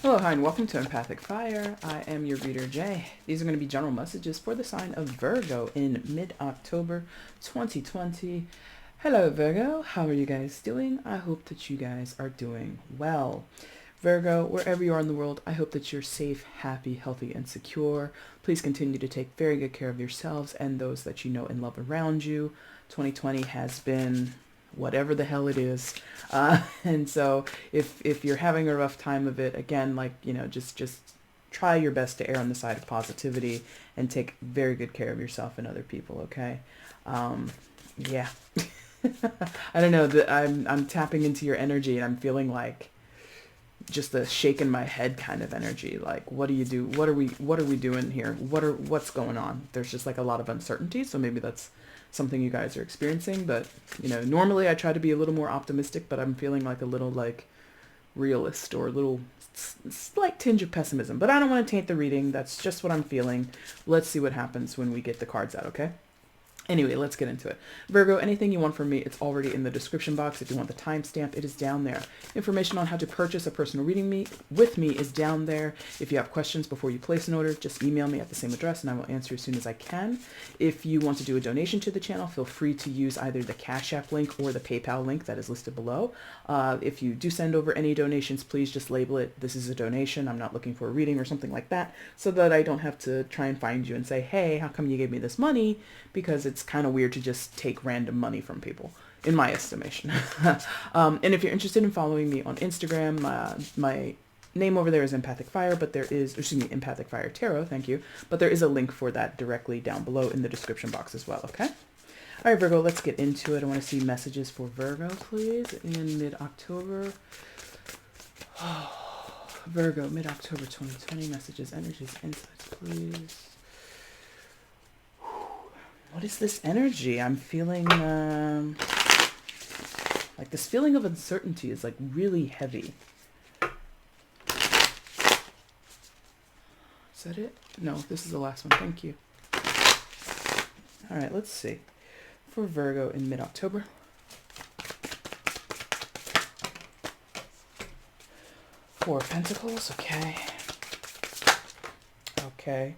Hello, hi, and welcome to EmpathicFire. I am your reader, Jay. These are going to be general messages for the sign of Virgo in mid-October 2020. Hello, Virgo. How are you guys doing? I hope that you guys are doing well. Virgo, wherever you are in the world, I hope that you're safe, happy, healthy, and secure. Please continue to take very good care of yourselves and those that you know and love around you. 2020 has been whatever the hell it is. And so if you're having a rough time of it, again, just try your best to err on the side of positivity and take very good care of yourself and other people. Okay. Yeah. I don't know that I'm tapping into your energy and I'm feeling like just a shake in my head kind of energy. Like, what do you do? What are we doing here? What's going on? There's just like a lot of uncertainty. So maybe that's something you guys are experiencing, but normally I try to be a little more optimistic, but I'm feeling like a little like realist or a little slight tinge of pessimism, but I don't want to taint the reading. That's just what I'm feeling. Let's see what happens when we get the cards out. Okay. Anyway, let's get into it. Virgo, anything you want from me, it's already in the description box. If you want the timestamp, it is down there. Information on how to purchase a personal reading with me is down there. If you have questions before you place an order, just email me at the same address and I will answer as soon as I can. If you want to do a donation to the channel, feel free to use either the Cash App link or the PayPal link that is listed below. If you do send over any donations, please just label it, this is a donation. I'm not looking for a reading or something like that, so that I don't have to try and find you and say, hey, how come you gave me this money? Because it's kind of weird to just take random money from people, in my estimation. And if you're interested in following me on Instagram, my name over there is EmpathicFire, but EmpathicFire Tarot, thank you. But there is a link for that directly down below in the description box as well, okay? All right, Virgo, let's get into it. I want to see messages for Virgo, please, in mid-October. Virgo, mid-October 2020, messages, energies, insights, please. What is this energy? I'm feeling like this feeling of uncertainty is like really heavy. Is that it? No, this is the last one. Thank you. All right, let's see. For Virgo in mid-October. Four of Pentacles. Okay. Okay.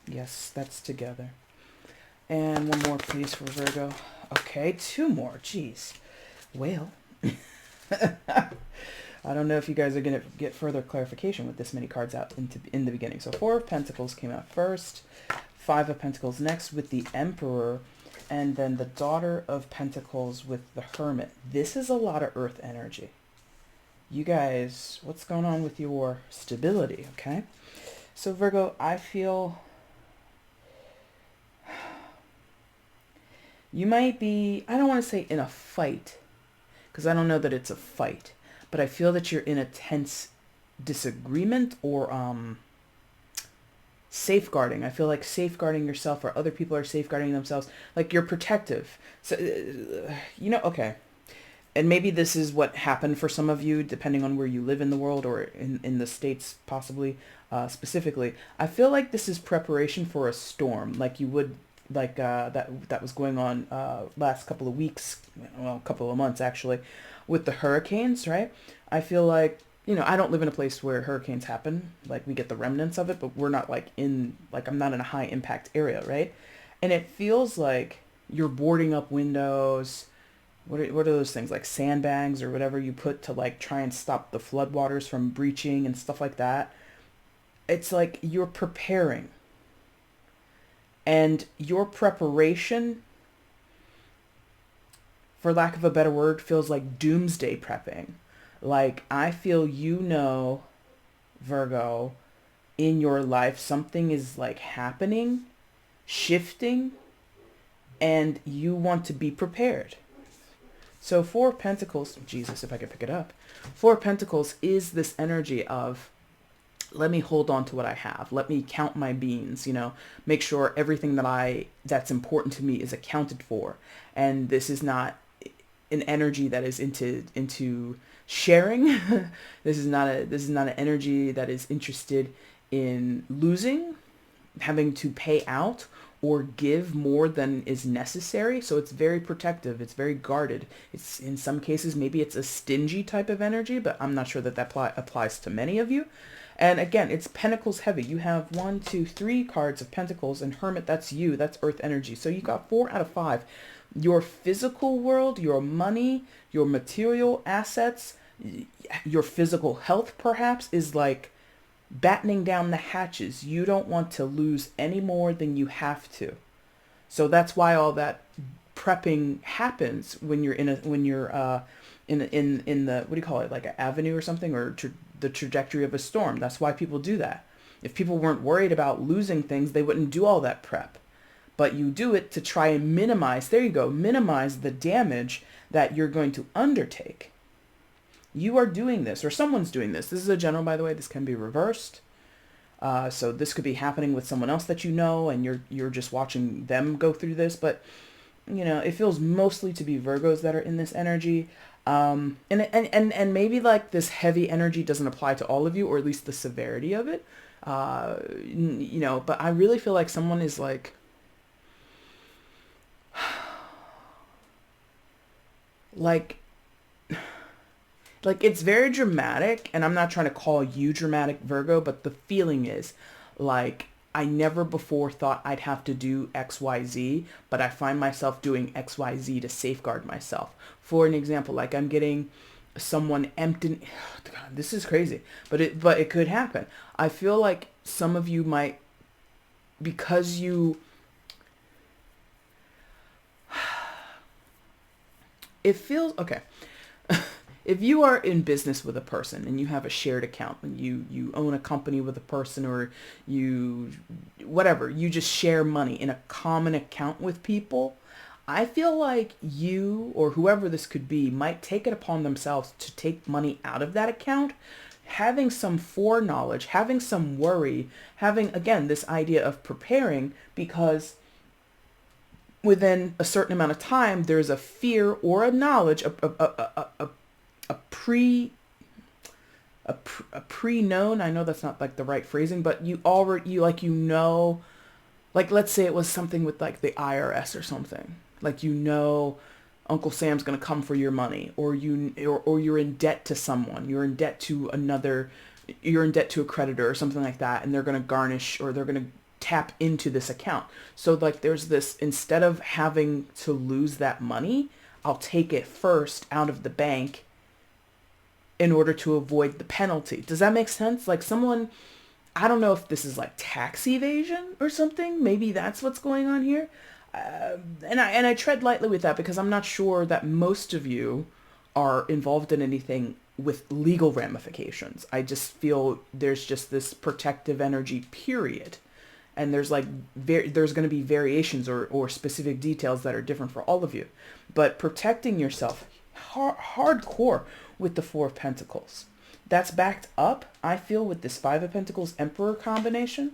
Yes, that's together. And one more, please, for Virgo. Okay, two more. Jeez. Well, I don't know if you guys are going to get further clarification with this many cards out in the beginning. So Four of Pentacles came out first. Five of Pentacles next with the Emperor. And then the Daughter of Pentacles with the Hermit. This is a lot of Earth energy. You guys, what's going on with your stability, okay? So Virgo, I feel you might be, I don't want to say in a fight, because I don't know that it's a fight, but I feel that you're in a tense disagreement or safeguarding. I feel like safeguarding yourself or other people are safeguarding themselves. Like you're protective. So, okay. And maybe this is what happened for some of you, depending on where you live in the world or in the States, possibly, specifically. I feel like this is preparation for a storm, like you would, like that was going on last couple of weeks, well, a couple of months actually, with the hurricanes, right? I feel like, I don't live in a place where hurricanes happen. Like we get the remnants of it, but we're not I'm not in a high impact area, right? And it feels like you're boarding up windows. What are those things, like sandbags or whatever you put to like try and stop the floodwaters from breaching and stuff like that? It's like you're preparing. And your preparation, for lack of a better word, feels like doomsday prepping. Like I feel, Virgo, in your life, something is like happening, shifting, and you want to be prepared. So Four of Pentacles, Jesus, if I could pick it up. Four of Pentacles is this energy of, let me hold on to what I have. Let me count my beans, make sure everything that's important to me is accounted for. And this is not an energy that is into sharing. This is not an energy that is interested in losing, having to pay out, or give more than is necessary. So it's very protective. It's very guarded. It's in some cases, maybe it's a stingy type of energy, but I'm not sure that applies to many of you. And again, it's pentacles heavy. You have 1, 2, 3 cards of pentacles, and hermit, that's you. That's earth energy. So you got 4 out of 5. Your physical world, your money, your material assets, your physical health perhaps is like battening down the hatches. You don't want to lose any more than you have to. So that's why all that prepping happens when you're in the what do you call it, like an avenue or something, or the trajectory of a storm. That's why people do that. If people weren't worried about losing things, they wouldn't do all that prep. But you do it to try and minimize, there you go, minimize the damage that you're going to undertake. You are doing this, or someone's doing this. This is a general, by the way. This can be reversed. So this could be happening with someone else that you know, and you're just watching them go through this. But you know, it feels mostly to be Virgos that are in this energy. And maybe like this heavy energy doesn't apply to all of you, or at least the severity of it. You know, but I really feel like someone is like, like it's very dramatic, and I'm not trying to call you dramatic, Virgo, but the feeling is like, I never before thought I'd have to do XYZ, but I find myself doing XYZ to safeguard myself. For an example, like I'm getting someone empty. God, this is crazy, but it could happen. I feel like some of you might, because you, it feels okay. If you are in business with a person and you have a shared account, and you own a company with a person, or you just share money in a common account with people, I feel like you, or whoever this could be, might take it upon themselves to take money out of that account, having some foreknowledge, having some worry, having, again, this idea of preparing, because within a certain amount of time, there's a fear or a knowledge, a pre-known, I know that's not like the right phrasing, but you already, like let's say it was something with like the IRS or something, like, Uncle Sam's going to come for your money, or you're in debt to someone, you're in debt to a creditor or something like that, and they're going to garnish, or they're going to tap into this account. So like there's this, instead of having to lose that money, I'll take it first out of the bank in order to avoid the penalty. Does that make sense? Like someone, I don't know if this is like tax evasion or something. Maybe that's what's going on here. And I tread lightly with that, because I'm not sure that most of you are involved in anything with legal ramifications. I just feel there's just this protective energy, period. And there's like, there's going to be variations or specific details that are different for all of you. But protecting yourself hardcore with the Four of Pentacles. That's backed up, I feel, with this Five of Pentacles Emperor combination.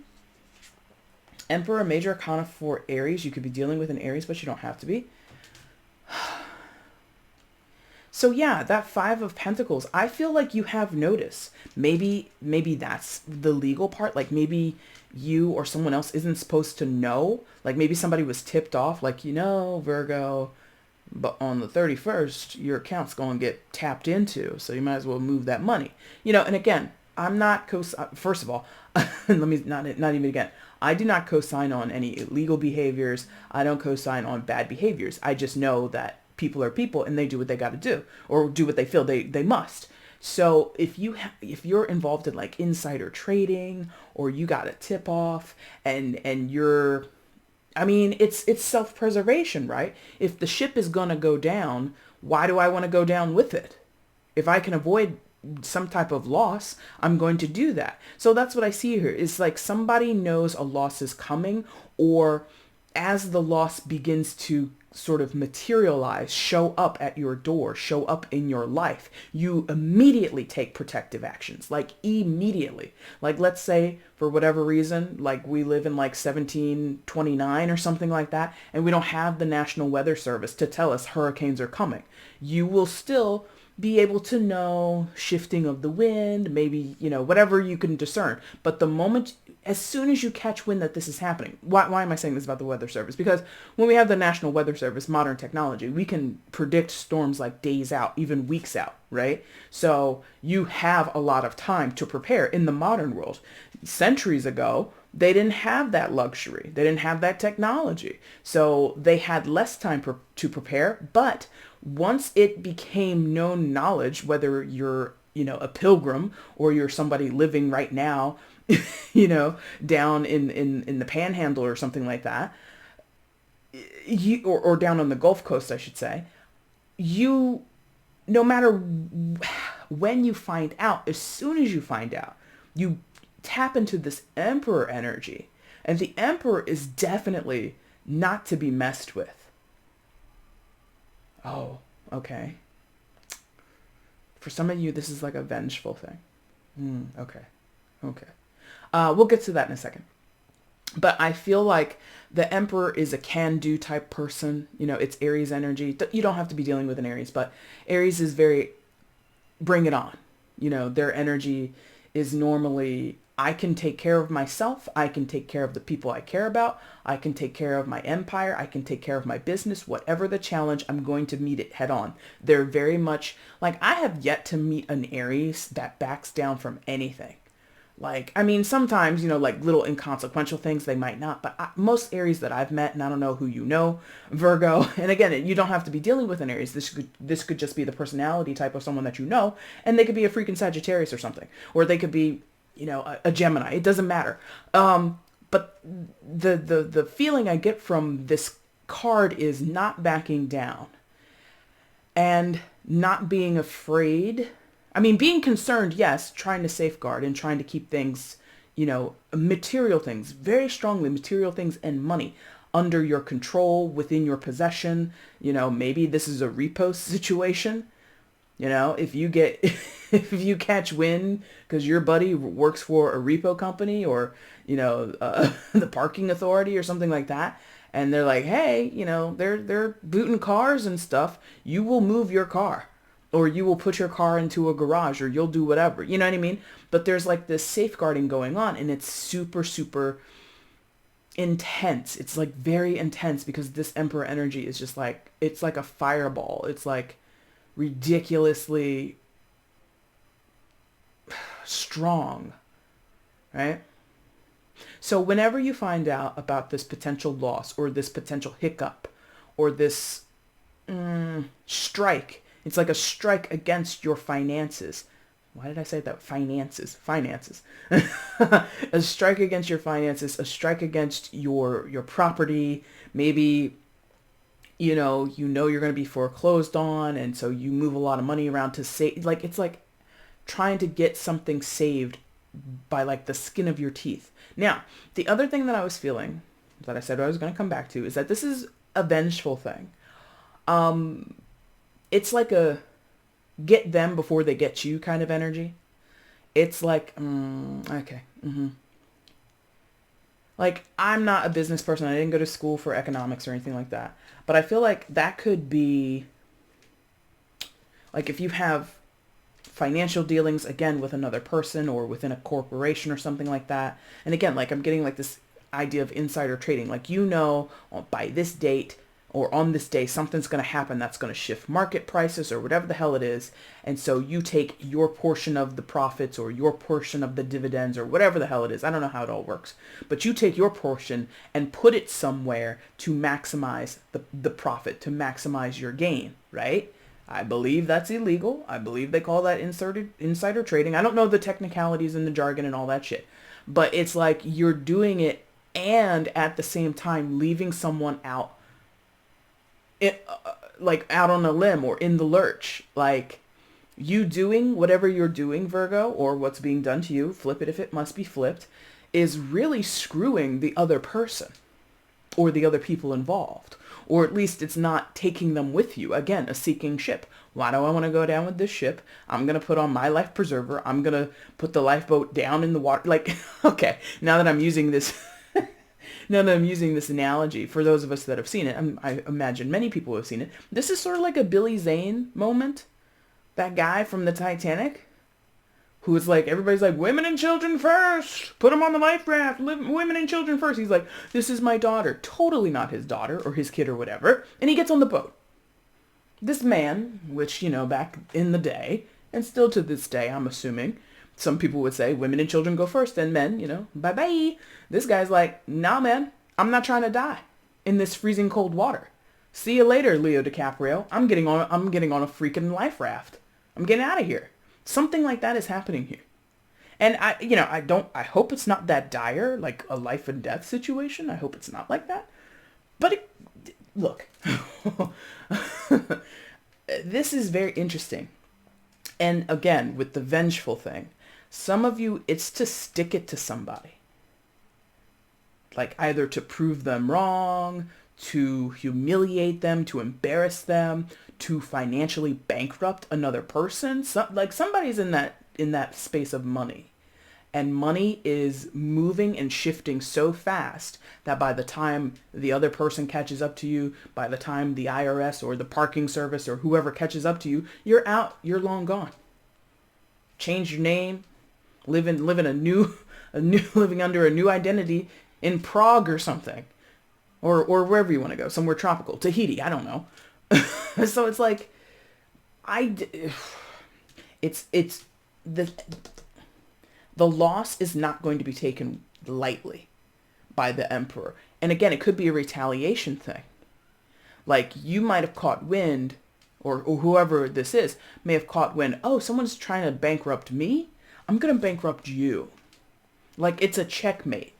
Emperor, major arcana for Aries. You could be dealing with an Aries, but you don't have to be. So yeah, that Five of Pentacles, I feel like you have notice. Maybe that's the legal part. Like maybe you or someone else isn't supposed to know. Like maybe somebody was tipped off, like, Virgo, but on the 31st, your account's going to get tapped into, so you might as well move that money. And again, I'm not first of all, let me not even again. I do not co-sign on any illegal behaviors. I don't co-sign on bad behaviors. I just know that people are people, and they do what they got to do, or do what they feel they must. So if you're involved in like insider trading, or you got a tip off, and you're, I mean, it's self-preservation, right? If the ship is going to go down, why do I want to go down with it? If I can avoid some type of loss, I'm going to do that. So that's what I see here. It's like somebody knows a loss is coming, or as the loss begins to sort of materialize, show up at your door, show up in your life, you immediately take protective actions, like immediately. Like let's say for whatever reason, like we live in like 1729 or something like that, and we don't have the National Weather Service to tell us hurricanes are coming. You will still be able to know shifting of the wind, maybe, whatever you can discern. But the moment, as soon as you catch wind that this is happening, why am I saying this about the weather service? Because when we have the National Weather Service, modern technology, we can predict storms like days out, even weeks out, right? So you have a lot of time to prepare in the modern world. Centuries ago, they didn't have that luxury. They didn't have that technology. So they had less time to prepare. But once it became known knowledge, whether you're, a pilgrim or you're somebody living right now, down in the panhandle or something like that, or down on the Gulf Coast, I should say, no matter when you find out, as soon as you find out, you tap into this emperor energy. And the emperor is definitely not to be messed with. Oh, okay. For some of you, this is like a vengeful thing. Okay. We'll get to that in a second. But I feel like the emperor is a can-do type person. It's Aries energy. You don't have to be dealing with an Aries, but Aries is very bring it on. Their energy is normally, I can take care of myself. I can take care of the people I care about. I can take care of my empire. I can take care of my business. Whatever the challenge, I'm going to meet it head on. They're very much like, I have yet to meet an Aries that backs down from anything. Sometimes, like little inconsequential things, they might not. But most Aries that I've met, and I don't know who Virgo, and again, you don't have to be dealing with an Aries. This could just be the personality type of someone that and they could be a freaking Sagittarius or something. Or they could be, a Gemini. It doesn't matter. But the feeling I get from this card is not backing down. And not being afraid. Being concerned, yes, trying to safeguard and trying to keep things, material things, very strongly material things and money under your control, within your possession. Maybe this is a repo situation. If you catch wind because your buddy works for a repo company or, the parking authority or something like that, and they're like, hey, they're booting cars and stuff, you will move your car. Or you will put your car into a garage, or you'll do whatever. You know what I mean? But there's like this safeguarding going on, and it's super, super intense. It's like very intense because this emperor energy is just like, it's like a fireball. It's like ridiculously strong, right? So whenever you find out about this potential loss or this potential hiccup or this strike, it's like a strike against your finances. Why did I say that? Finances. A strike against your finances, a strike against your property. Maybe, you're going to be foreclosed on. And so you move a lot of money around to save. Like, it's like trying to get something saved by like the skin of your teeth. Now, the other thing that I was feeling that I said I was going to come back to is that this is a vengeful thing. It's like a get them before they get you kind of energy. It's like, okay. Like, I'm not a business person. I didn't go to school for economics or anything like that. But I feel like that could be, like, if you have financial dealings, again, with another person or within a corporation or something like that. And again, like, I'm getting like this idea of insider trading. Like, by this date, or on this day, something's going to happen that's going to shift market prices or whatever the hell it is. And so you take your portion of the profits or your portion of the dividends or whatever the hell it is. I don't know how it all works. But you take your portion and put it somewhere to maximize the profit, to maximize your gain, right? I believe that's illegal. I believe they call that insider trading. I don't know the technicalities and the jargon and all that shit. But it's like you're doing it and at the same time leaving someone out. Like out on a limb or in the lurch. Like, you doing whatever you're doing, Virgo, or what's being done to you, flip it if it must be flipped, is really screwing the other person or the other people involved. Or at least it's not taking them with you. Again, a sinking ship. Why do I want to go down with this ship? I'm going to put on my life preserver. I'm going to put the lifeboat down in the water. Like, okay, now that I'm using this analogy, for those of us that have seen it, I imagine many people have seen it. This is sort of like a Billy Zane moment That guy from the Titanic who was like, everybody's like, women and children first. Put them on the life raft. Women and children first. He's like, this is my daughter. Totally not his daughter or his kid or whatever. And he gets on the boat. This man, which, back in the day, and still to this day, I'm assuming, some people would say women and children go first, and men, bye-bye. This guy's like, nah, man, I'm not trying to die in this freezing cold water. See you later, Leo DiCaprio. I'm getting on a freaking life raft. I'm getting out of here. Something like that is happening here. And I hope it's not that dire, like a life and death situation. I hope it's not like that. But look, this is very interesting. And again, with the vengeful thing, some of you, it's to stick it to somebody. Like either to prove them wrong, to humiliate them, to embarrass them, to financially bankrupt another person. Somebody's in that space of money. And money is moving and shifting so fast that by the time the other person catches up to you, by the time the IRS or the parking service or whoever catches up to you, you're out, you're long gone. Change your name, living under a new identity in Prague or something. Or wherever you want to go, somewhere tropical, Tahiti, I don't know. So it's like, it's the loss is not going to be taken lightly by the emperor. And again, it could be a retaliation thing. Like you might have caught wind, or whoever this is may have caught wind. Oh, someone's trying to bankrupt me. I'm going to bankrupt you. Like it's a checkmate.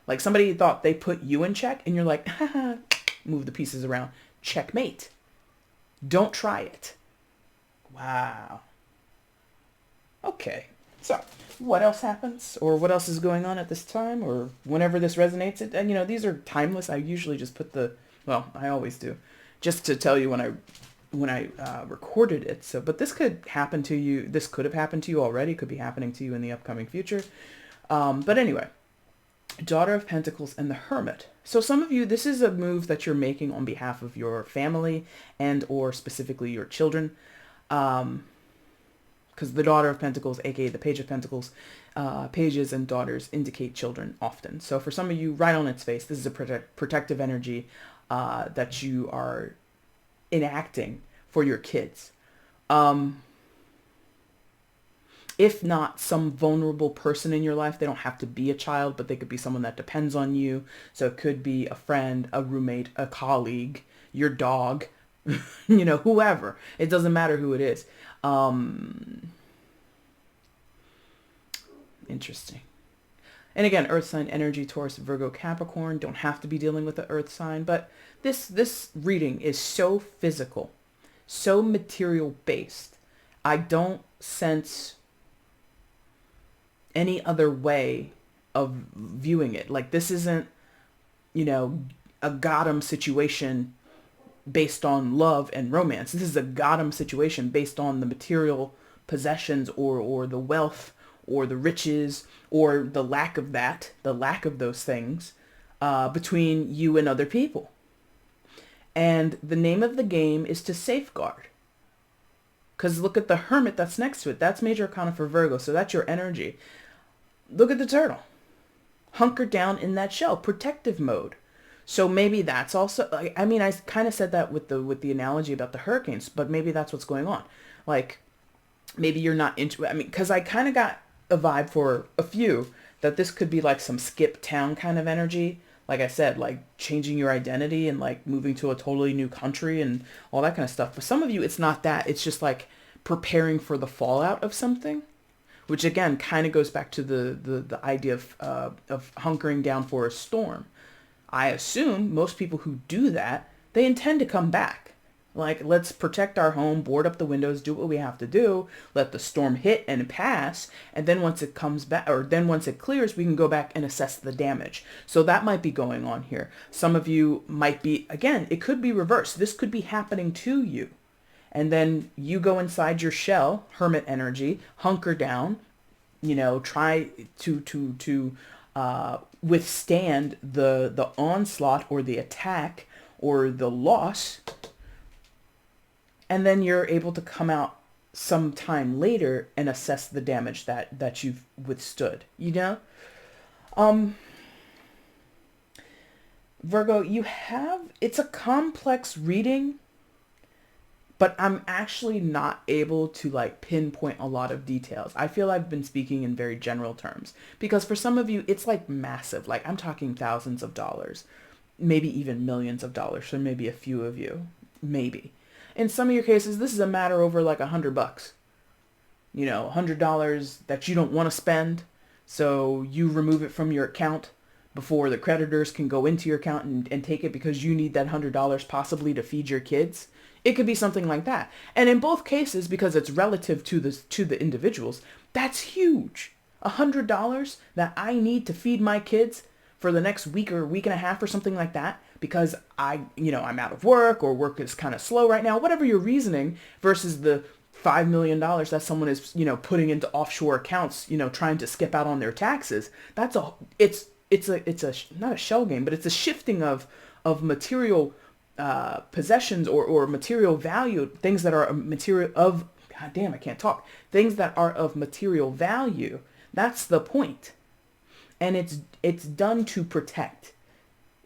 Like somebody thought they put you in check and you're like, haha, move the pieces around. Checkmate. Don't try it. Wow. Okay. So what else happens, or what else is going on at this time, or whenever this resonates? And these are timeless. I usually just put I always do, just to tell you when I recorded it. So, but this could happen to you. This could have happened to you already. Could be happening to you in the upcoming future. But anyway. Daughter of Pentacles and the Hermit. So some of you, this is a move that you're making on behalf of your family and or specifically your children. Because the Daughter of Pentacles, aka the Page of Pentacles, pages and daughters indicate children often. So for some of you, right on its face, this is a protective energy that you are enacting for your kids. If not some vulnerable person in your life, they don't have to be a child, but they could be someone that depends on you. So it could be a friend, a roommate, a colleague, your dog, whoever. It doesn't matter who it is. Interesting. And again, Earth sign energy, Taurus, Virgo, Capricorn. Don't have to be dealing with the Earth sign, but this reading is so physical, so material based. I don't sense any other way of viewing it. Like this isn't, a Gotham situation based on love and romance. This is a Gotham situation based on the material possessions or the wealth or the riches or the lack of those things between you and other people. And the name of the game is to safeguard. Because look at the Hermit that's next to it. That's Major Arcana for Virgo. So that's your energy. Look at the turtle. Hunker down in that shell. Protective mode. So maybe that's also... I kind of said that with the analogy about the hurricanes. But maybe that's what's going on. Like, maybe you're not into... because I kind of got a vibe for a few that this could be like some skip town kind of energy. Like I said, like changing your identity and like moving to a totally new country and all that kind of stuff. But some of you, it's not that. It's just like preparing for the fallout of something, which again kind of goes back to the idea of hunkering down for a storm. I assume most people who do that, they intend to come back. Like, let's protect our home, board up the windows, do what we have to do, let the storm hit and pass, and then once it comes back, or then once it clears, we can go back and assess the damage. So that might be going on here. Some of you might be, again, it could be reversed. This could be happening to you. And then you go inside your shell, hermit energy, hunker down, try to withstand the onslaught or the attack or the loss. And then you're able to come out some time later and assess the damage that you've withstood, you know? Um, Virgo, it's a complex reading, but I'm actually not able to like pinpoint a lot of details. I feel I've been speaking in very general terms because for some of you, it's like massive. Like I'm talking thousands of dollars, maybe even millions of dollars for maybe a few of you, maybe. In some of your cases, this is a matter over like $100, $100 that you don't want to spend. So you remove it from your account before the creditors can go into your account and take it because you need that $100 possibly to feed your kids. It could be something like that. And in both cases, because it's relative to the individuals, that's huge. $100 that I need to feed my kids for the next week or week and a half or something like that because I'm out of work or work is kind of slow right now, whatever your reasoning, versus the $5 million that someone is, putting into offshore accounts, trying to skip out on their taxes. It's not a shell game, but it's a shifting of material possessions or material value, things that are material of, God damn, I can't talk, things that are of material value. That's the point. And it's done to protect.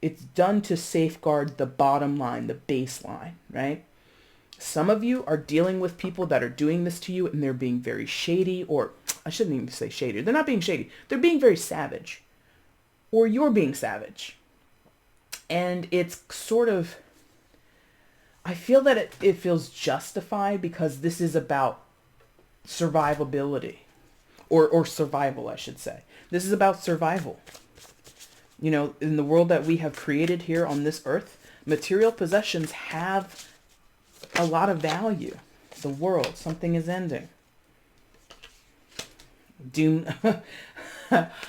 It's done to safeguard the bottom line, the baseline, right? Some of you are dealing with people that are doing this to you and they're being very shady, or I shouldn't even say shady. They're not being shady. They're being very savage. Or you're being savage. And it's sort of, I feel that it feels justified because this is about survivability or survival, I should say. This is about survival. In the world that we have created here on this earth, material possessions have a lot of value. The world, something is ending. Doom.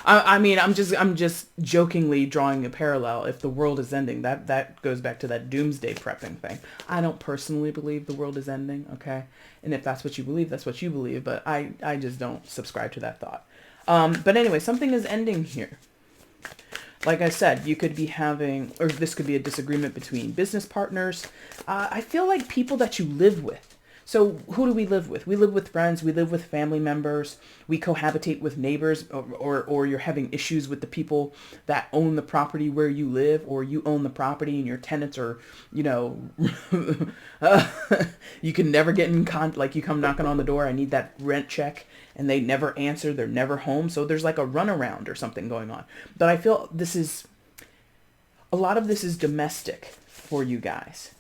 I'm just jokingly drawing a parallel. If the world is ending, that goes back to that doomsday prepping thing. I don't personally believe the world is ending, okay? And if that's what you believe, that's what you believe. But I just don't subscribe to that thought. But anyway, something is ending here. Like I said, you could be having, or this could be a disagreement between business partners. I feel like people that you live with. So who do we live with? We live with friends. We live with family members. We cohabitate with neighbors, or you're having issues with the people that own the property where you live, or you own the property and your tenants are, you can never get in contact. Like you come knocking on the door, I need that rent check, and they never answer. They're never home. So there's like a runaround or something going on. But I feel a lot of this is domestic for you guys.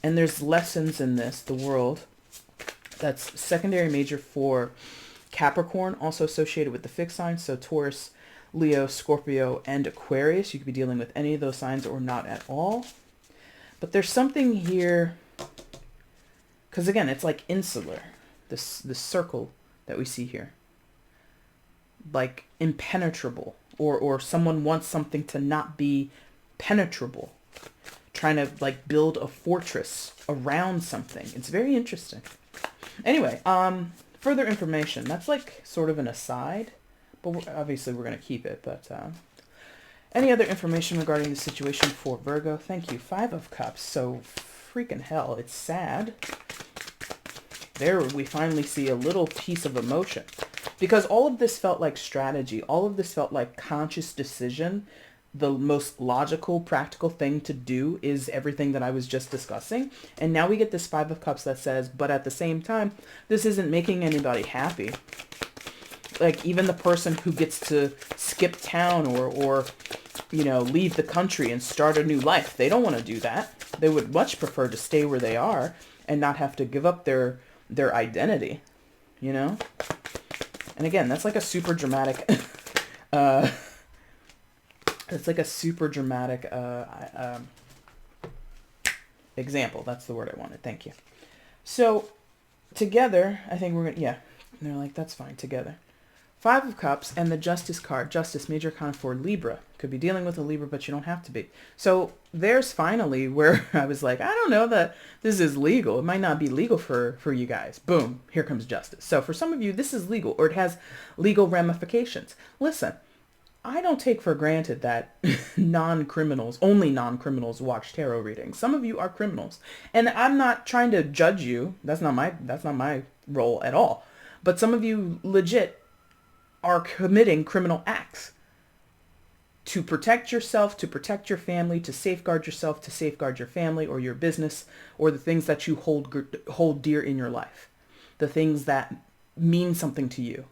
And there's lessons in this, the world. That's secondary major for Capricorn, also associated with the fixed signs. So Taurus, Leo, Scorpio, and Aquarius. You could be dealing with any of those signs or not at all. But there's something here, because again, it's like insular, this circle that we see here. Like impenetrable, or someone wants something to not be penetrable. Trying to like build a fortress around something. It's very interesting. Anyway, further information. That's like sort of an aside, but obviously we're going to keep it. But any other information regarding the situation for Virgo? Thank you. 5 of Cups. So freaking hell, it's sad. There we finally see a little piece of emotion. Because all of this felt like strategy. All of this felt like conscious decision. The most logical, practical thing to do is everything that I was just discussing. And now we get this 5 of Cups that says, but at the same time, this isn't making anybody happy. Like even the person who gets to skip town or leave the country and start a new life, they don't want to do that. They would much prefer to stay where they are and not have to give up their identity, And again, that's like a super dramatic it's like a super dramatic example. That's the word I wanted. Thank you. So together, I think we're going to, yeah. And they're like, that's fine, together. 5 of Cups and the Justice card. Justice, major arcana for Libra. Could be dealing with a Libra, but you don't have to be. So there's finally where I was like, I don't know that this is legal. It might not be legal for you guys. Boom. Here comes Justice. So for some of you, this is legal, or it has legal ramifications. Listen. I don't take for granted that only non-criminals watch tarot readings. Some of you are criminals. And I'm not trying to judge you. That's not my role at all. But some of you legit are committing criminal acts to protect yourself, to protect your family, to safeguard yourself, to safeguard your family or your business or the things that you hold dear in your life. The things that mean something to you.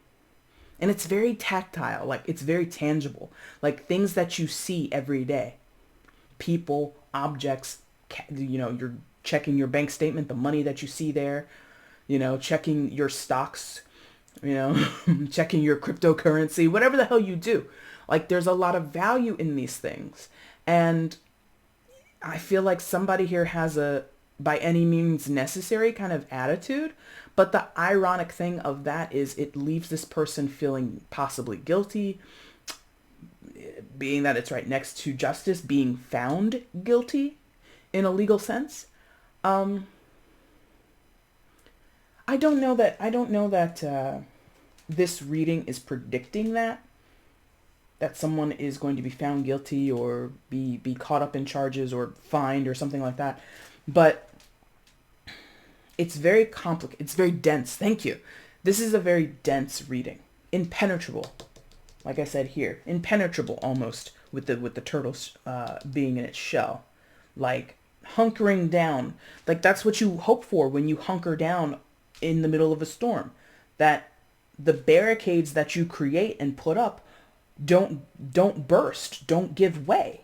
And it's very tactile, like it's very tangible, like things that you see every day. People, objects, you're checking your bank statement, the money that you see there, checking your stocks, checking your cryptocurrency, whatever the hell you do. Like there's a lot of value in these things. And I feel like somebody here has a by any means necessary kind of attitude. But the ironic thing of that is it leaves this person feeling possibly guilty, being that it's right next to justice, being found guilty in a legal sense. I don't know that this reading is predicting that someone is going to be found guilty or be caught up in charges or fined or something like that. But it's very complicated. It's very dense. Thank you. This is a very dense reading. Impenetrable. Like I said here. Impenetrable almost with the turtle being in its shell. Like hunkering down. Like that's what you hope for when you hunker down in the middle of a storm. That the barricades that you create and put up don't burst. Don't give way.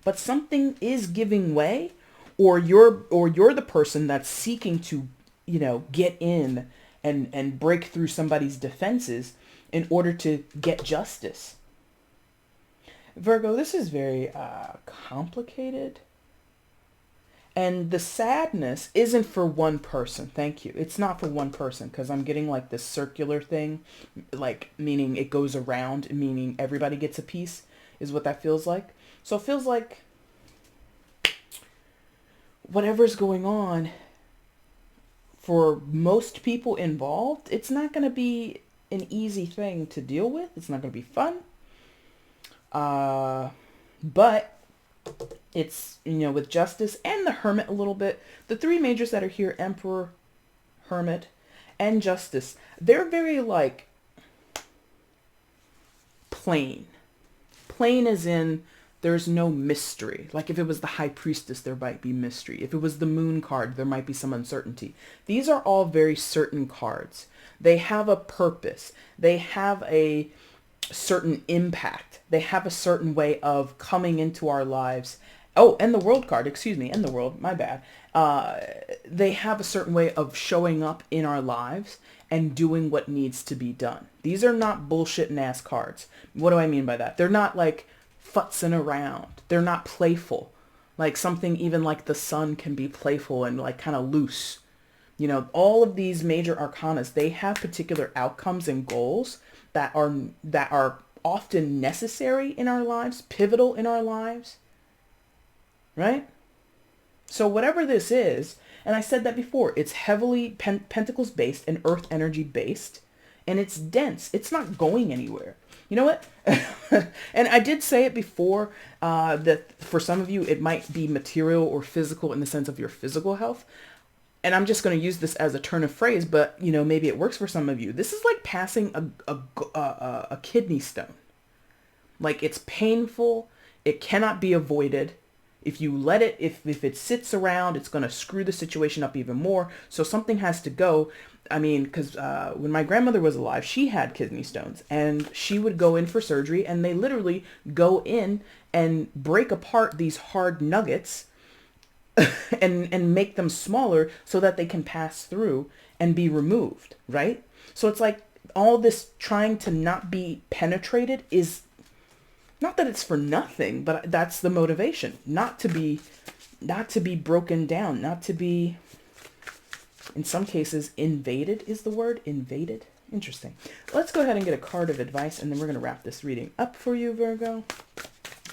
But something is giving way. Or you're the person that's seeking to, get in and break through somebody's defenses in order to get justice. Virgo, this is very complicated. And the sadness isn't for one person. Thank you. It's not for one person because I'm getting like this circular thing, like meaning it goes around, meaning everybody gets a piece is what that feels like. So it feels like whatever's going on for most people involved, it's not going to be an easy thing to deal with. It's not going to be fun. But it's, with justice and the Hermit a little bit, the three majors that are here, Emperor, Hermit, and Justice, they're very like plain. Plain as in there's no mystery. Like if it was the High Priestess, there might be mystery. If it was the Moon card, there might be some uncertainty. These are all very certain cards. They have a purpose. They have a certain impact. They have a certain way of coming into our lives. Oh, and the World card, and the World, my bad. They have a certain way of showing up in our lives and doing what needs to be done. These are not bullshit and ass cards. What do I mean by that? They're not like futzing around. They're not playful. Like something even like the Sun can be playful and like kind of loose. All of these major arcanas, they have particular outcomes and goals that are often necessary in our lives, pivotal in our lives, right? So whatever this is, and I said that before, it's heavily Pentacles based and Earth energy based, and it's dense. It's not going anywhere. You know what? And I did say it before that for some of you, it might be material or physical in the sense of your physical health. And I'm just going to use this as a turn of phrase, but maybe it works for some of you. This is like passing a kidney stone. Like it's painful. It cannot be avoided. If you let it, if it sits around, it's going to screw the situation up even more. So something has to go. I mean, because when my grandmother was alive, she had kidney stones and she would go in for surgery and they literally go in and break apart these hard nuggets and make them smaller so that they can pass through and be removed, right? So it's like all this trying to not be penetrated is not that it's for nothing, but that's the motivation, not to be broken down, not to be, in some cases, invaded is the word, invaded. Interesting. Let's go ahead and get a card of advice and then we're going to wrap this reading up for you, Virgo.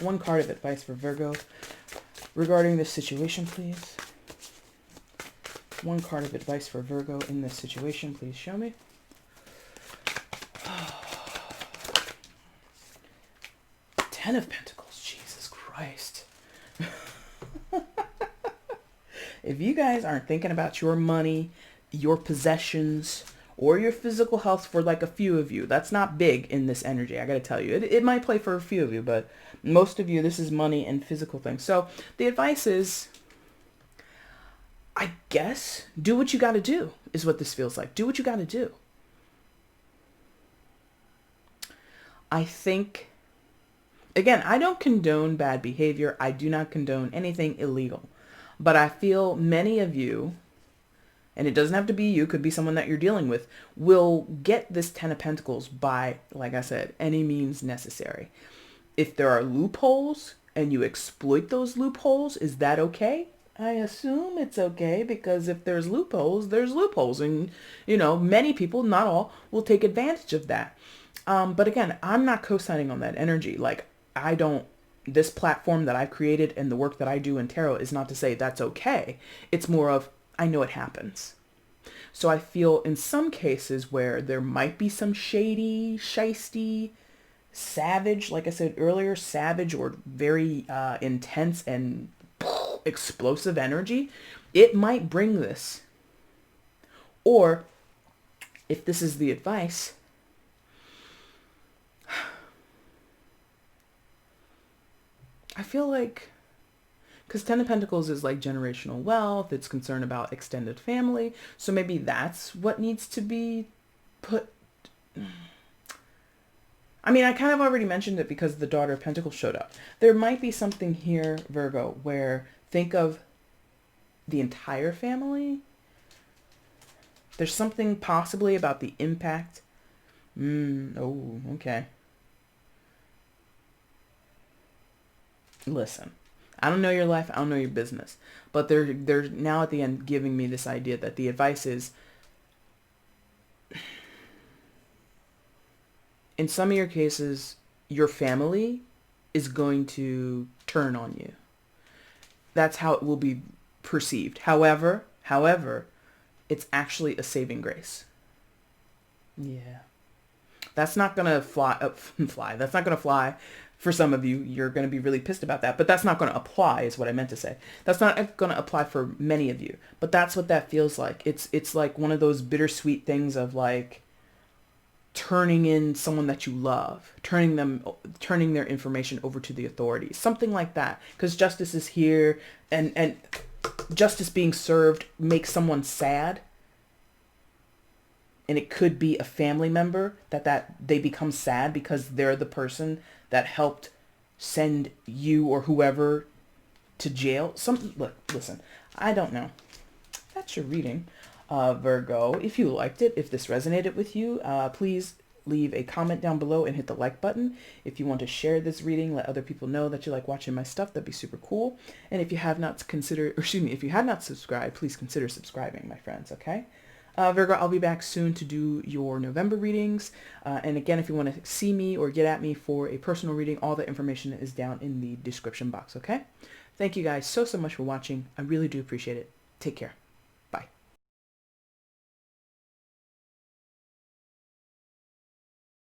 One card of advice for Virgo regarding this situation, please. One card of advice for Virgo in this situation, please show me. Ten of Pentacles. Jesus Christ. If you guys aren't thinking about your money, your possessions, or your physical health for like a few of you, that's not big in this energy. I got to tell you, it might play for a few of you, but most of you, this is money and physical things. So the advice is, I guess, do what you got to do is what this feels like. Do what you got to do. I think, again, I don't condone bad behavior. I do not condone anything illegal. But I feel many of you, and it doesn't have to be you, could be someone that you're dealing with, will get this Ten of Pentacles by, like I said, any means necessary. If there are loopholes and you exploit those loopholes, is that okay? I assume it's okay, because if there's loopholes, there's loopholes. And, you know, many people, not all, will take advantage of that. But again, I'm not co-signing on that energy. Like, this platform that I've created and the work that I do in tarot is not to say that's okay. It's more of, I know it happens. So I feel in some cases where there might be some shady, shisty, savage, like I said earlier, savage or very intense and explosive energy, it might bring this. Or if this is the advice, I feel like, because Ten of Pentacles is like generational wealth, it's concerned about extended family. So maybe that's what needs to be put. I mean, I kind of already mentioned it because the Daughter of Pentacles showed up. There might be something here, Virgo, where think of the entire family. There's something possibly about the impact. Oh, okay. Listen, I don't know your life. I don't know your business. But they're now at the end giving me this idea that the advice is, in some of your cases, your family is going to turn on you. That's how it will be perceived. However, it's actually a saving grace. Yeah. That's not going to fly. That's not going to fly. For some of you, you're going to be really pissed about that, but that's not going to apply is what I meant to say. That's not going to apply for many of you, but that's what that feels like. It's like one of those bittersweet things of like turning in someone that you love, turning their information over to the authorities, something like that. Because justice is here, and justice being served makes someone sad. And it could be a family member that they become sad because they're the person that helped send you or whoever to jail. Look, listen, I don't know. That's your reading, Virgo. If you liked it, if this resonated with you, please leave a comment down below and hit the like button. If you want to share this reading, let other people know that you like watching my stuff. That'd be super cool. And if you have not if you had not subscribed, please consider subscribing, my friends. Okay. Virgo, I'll be back soon to do your November readings. And again, if you want to see me or get at me for a personal reading, all the information is down in the description box, okay? Thank you guys so much for watching. I really do appreciate it. Take care.